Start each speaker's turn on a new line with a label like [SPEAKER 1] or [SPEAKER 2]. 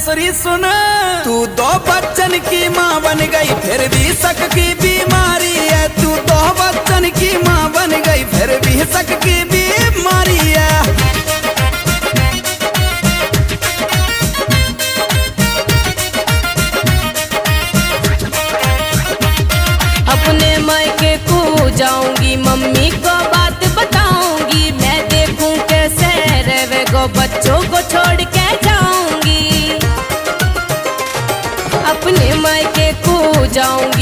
[SPEAKER 1] परमेश्वरी सुन, तू 2 बच्चन की माँ बन गई फिर भी शक की बीमारी है। तू 2 बच्चन की माँ बन गई फिर भी शक की बीमारी है।
[SPEAKER 2] अपने मायके को जाऊंगी, मम्मी को बात बताऊंगी। मैं देखूं कैसे रहे गो, बच्चों को छोड़ के जाऊंगी। अपने मायके को जाऊंगी,